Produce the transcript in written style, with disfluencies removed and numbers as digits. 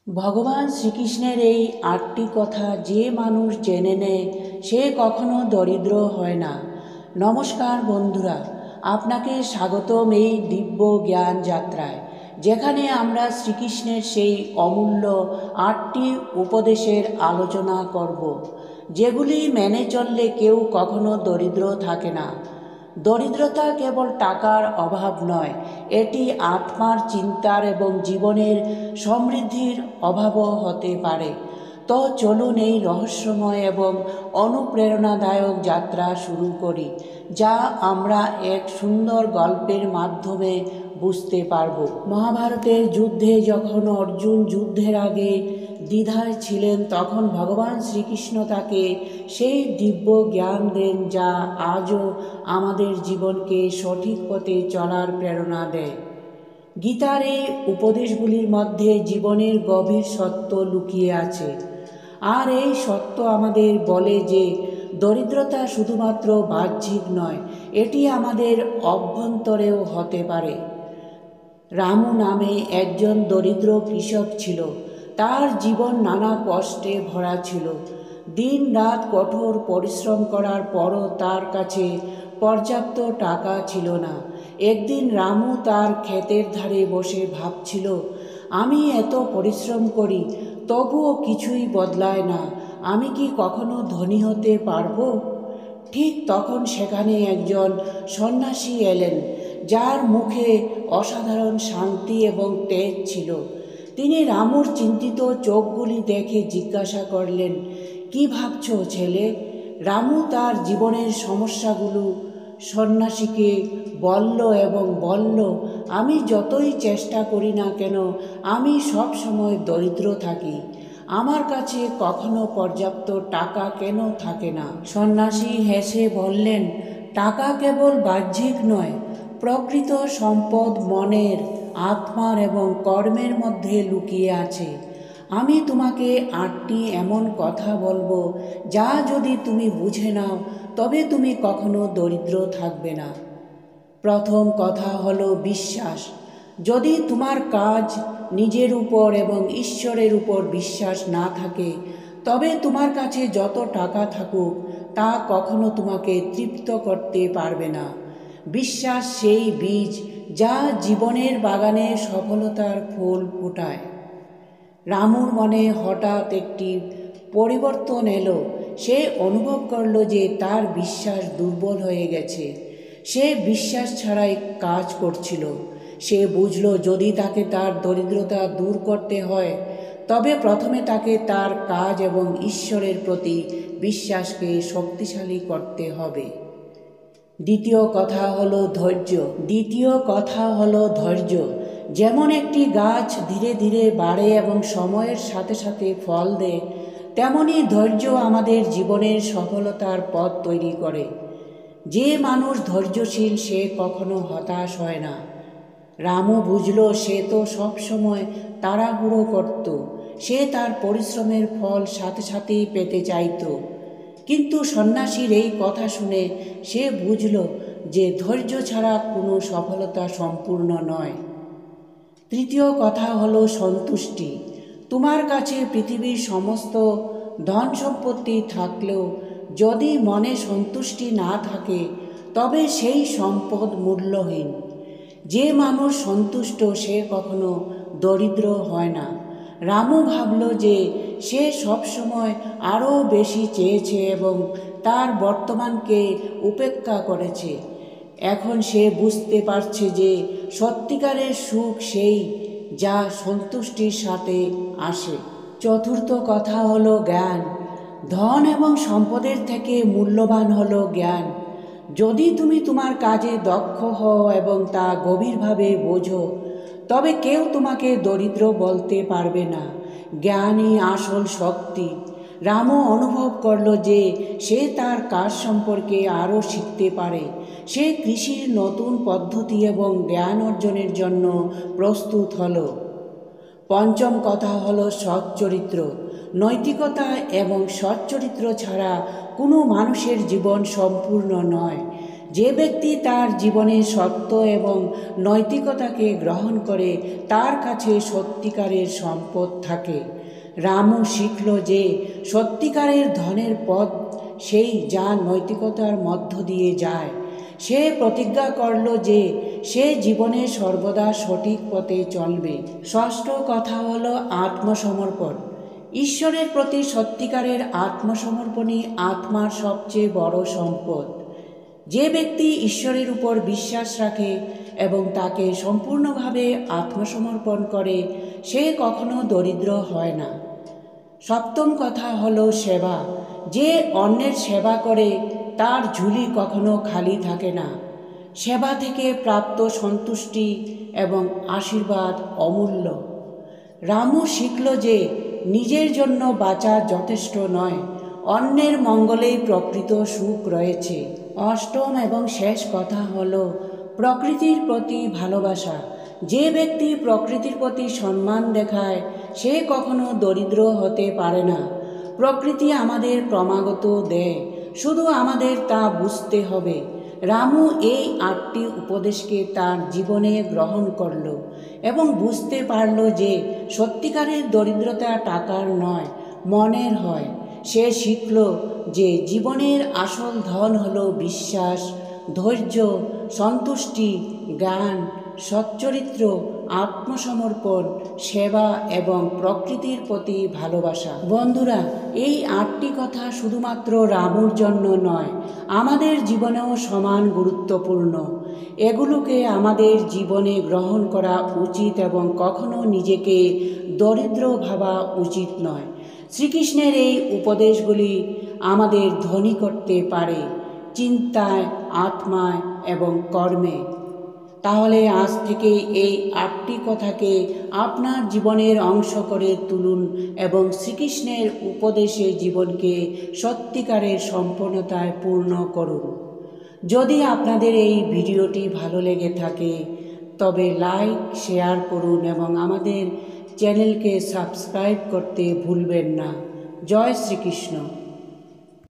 ভগবান শ্রীকৃষ্ণের এই ৮টি কথা যে মানুষ জেনে নেয় সে কখনো দরিদ্র হয় না। নমস্কার বন্ধুরা, আপনাকে স্বাগতম এই দিব্য জ্ঞান যাত্রায়, যেখানে আমরা শ্রীকৃষ্ণের সেই অমূল্য ৮টি উপদেশের আলোচনা করব, যেগুলি মেনে চললে কেউ কখনো দরিদ্র থাকে না। দরিদ্রতা কেবল টাকার অভাব নয়, এটি আত্মার চিন্তার এবং জীবনের সমৃদ্ধির অভাবও হতে পারে। তো চলুন এই রহস্যময় এবং অনুপ্রেরণাদায়ক যাত্রা শুরু করি, যা আমরা এক সুন্দর গল্পের মাধ্যমে বুঝতে পারব। মহাভারতের যুদ্ধে যখন অর্জুন যুদ্ধের আগে দ্বিধায় ছিলেন, তখন ভগবান শ্রীকৃষ্ণ তাকে সেই দিব্য জ্ঞান দেন, যা আজও আমাদের জীবনকে সঠিক পথে চলার প্রেরণা দেয়। গীতার এই উপদেশগুলির মধ্যে জীবনের গভীর সত্য লুকিয়ে আছে, আর এই সত্য আমাদের বলে যে দরিদ্রতা শুধুমাত্র বাহ্যিক নয়, এটি আমাদের অভ্যন্তরেও হতে পারে। রামু নামে একজন দরিদ্র কৃষক ছিল। তার জীবন নানা কষ্টে ভরা ছিল। দিন রাত কঠোর পরিশ্রম করার পরও তার কাছে পর্যাপ্ত টাকা ছিল না। একদিন রামু তার ক্ষেতের ধারে বসে ভাবছিল, আমি এত পরিশ্রম করি, তবুও কিছুই বদলায় না। আমি কি কখনো ধনী হতে পারবো? ঠিক তখন সেখানে একজন সন্ন্যাসী এলেন, যার মুখে অসাধারণ শান্তি এবং তেজ ছিল। তিনি রামুর চিন্তিত চোখগুলি দেখে জিজ্ঞাসা করলেন, কি ভাবছ ছেলে? রামু তার জীবনের সমস্যাগুলো সন্ন্যাসীকে বলল এবং বলল, আমি যতই চেষ্টা করি না কেন, আমি সব সময় দরিদ্র থাকি। আমার কাছে কখনো পর্যাপ্ত টাকা কেন থাকে না? সন্ন্যাসী হেসে বললেন, টাকা কেবল বাহ্যিক নয়, প্রকৃত সম্পদ মনের, আত্মার এবং কর্মের মধ্যে লুকিয়ে আছে। আমি তোমাকে ৮টি এমন কথা বলবো, যা যদি তুমি বুঝে নাও, তবে তুমি কখনো দরিদ্র থাকবে না। প্রথম কথা হলো বিশ্বাস। যদি তোমার কাজ, নিজের উপর এবং ঈশ্বরের উপর বিশ্বাস না থাকে, তবে তোমার কাছে যত টাকা থাকুক তা কখনো তোমাকে তৃপ্ত করতে পারবে না। বিশ্বাস সেই বীজ যা জীবনের বাগানে সফলতার ফুল ফোটায়। রামুর মনে হঠাৎ একটি পরিবর্তন এলো। সে অনুভব করল যে তার বিশ্বাস দুর্বল হয়ে গেছে। সে বিশ্বাস ছাড়াই কাজ করছিল। সে বুঝল, যদি তাকে তার দরিদ্রতা দূর করতে হয়, তবে প্রথমে তাকে তার কাজ এবং ঈশ্বরের প্রতি বিশ্বাসকে শক্তিশালী করতে হবে। দ্বিতীয় কথা হলো ধৈর্য। যেমন একটি গাছ ধীরে ধীরে বাড়ে এবং সময়ের সাথে সাথে ফল দেয়, তেমনি ধৈর্য আমাদের জীবনের সফলতার পথ তৈরি করে। যে মানুষ ধৈর্যশীল সে কখনো হতাশ হয় না। রামু বুঝল, সে তো সবসময় তাড়াহুড়ো করত। সে তার পরিশ্রমের ফল সাথে সাথেই পেতে চাইত। কিন্তু সন্ন্যাসীর এই কথা শুনে সে বুঝল যে ধৈর্য ছাড়া কোনো সফলতা সম্পূর্ণ নয়। তৃতীয় কথা হলো সন্তুষ্টি। তোমার কাছে পৃথিবীর সমস্ত ধন সম্পত্তি থাকলেও যদি মনে সন্তুষ্টি না থাকে, তবে সেই সম্পদ মূল্যহীন। যে মানুষ সন্তুষ্ট সে কখনো দরিদ্র হয় না। রামু ভাবল যে সে সবসময় আরও বেশি চেয়েছে এবং তার বর্তমানকে উপেক্ষা করেছে। এখন সে বুঝতে পারছে যে সত্যিকারের সুখ সেই যা সন্তুষ্টির সাথে আসে। চতুর্থ কথা হলো জ্ঞান। ধন এবং সম্পদের থেকে মূল্যবান হলো জ্ঞান। যদি তুমি তোমার কাজে দক্ষ হও এবং তা গভীরভাবে বোঝো, তবে কেউ তোমাকে দরিদ্র বলতে পারবে না। জ্ঞানই আসল শক্তি। রামু অনুভব করল যে সে তার কাজ সম্পর্কে আরও শিখতে পারে। সে কৃষির নতুন পদ্ধতি এবং জ্ঞান অর্জনের জন্য প্রস্তুত হল। পঞ্চম কথা হলো সৎ চরিত্র। নৈতিকতা এবং সৎ চরিত্র ছাড়া কোনো মানুষের জীবন সম্পূর্ণ নয়। যে ব্যক্তি তার জীবনে সত্য এবং নৈতিকতাকে গ্রহণ করে তার কাছে সত্যিকারের সম্পদ থাকে। রামু শিখল যে সত্যিকারের ধনের পথ সেই যা নৈতিকতার মধ্য দিয়ে যায়। সে প্রতিজ্ঞা করল যে সে জীবনে সর্বদা সঠিক পথে চলবে। ষষ্ঠ কথা হলো আত্মসমর্পণ। ঈশ্বরের প্রতি সত্যিকারের আত্মসমর্পণই আত্মার সবচেয়ে বড় সম্পদ। যে ব্যক্তি ঈশ্বরের উপর বিশ্বাস রাখে এবং তাকে সম্পূর্ণভাবে আত্মসমর্পণ করে সে কখনো দরিদ্র হয় না। সপ্তম কথা হলো সেবা। যে অন্যের সেবা করে তার ঝুলি কখনো খালি থাকে না। সেবা থেকে প্রাপ্ত সন্তুষ্টি এবং আশীর্বাদ অমূল্য। রামু শিখল যে নিজের জন্য বাঁচা যথেষ্ট নয়, অন্যের মঙ্গলেই প্রকৃত সুখ রয়েছে। অষ্টম এবং শেষ কথা হলো প্রকৃতির প্রতি ভালোবাসা। যে ব্যক্তি প্রকৃতির প্রতি সম্মান দেখায় সে কখনো দরিদ্র হতে পারে না। প্রকৃতি আমাদের ক্রমাগত দেয়, শুধু আমাদের তা বুঝতে হবে। রামু এই 8টি উপদেশকে তার জীবনে গ্রহণ করল এবং বুঝতে পারল যে সত্যিকারের দরিদ্রতা টাকার নয়, মনের হয়। সে শিখল যে জীবনের আসল ধন হলো বিশ্বাস, ধৈর্য, সন্তুষ্টি, জ্ঞান, সচ্চরিত্র, আত্মসমর্পণ, সেবা এবং প্রকৃতির প্রতি ভালোবাসা। বন্ধুরা, এই 8টি কথা শুধুমাত্র রামুর জন্য নয়, আমাদের জীবনেও সমান গুরুত্বপূর্ণ। এগুলোকে আমাদের জীবনে গ্রহণ করা উচিত এবং কখনো নিজেকে দরিদ্র ভাবা উচিত নয়। শ্রীকৃষ্ণের এই উপদেশগুলি আমাদের ধনী করতে পারে চিন্তায়, আত্মায় এবং কর্মে। তাহলে আজ থেকে এই 8টি কথাকে আপনার জীবনের অংশ করে তুলুন এবং শ্রীকৃষ্ণের উপদেশে জীবনকে সত্যিকারের সম্পূর্ণতায় পূর্ণ করুন। যদি আপনাদের এই ভিডিওটি ভালো লেগে থাকে তবে লাইক, শেয়ার করুন এবং আমাদের চ্যানেলকে সাবস্ক্রাইব করতে ভুলবেন না। জয় শ্রীকৃষ্ণ।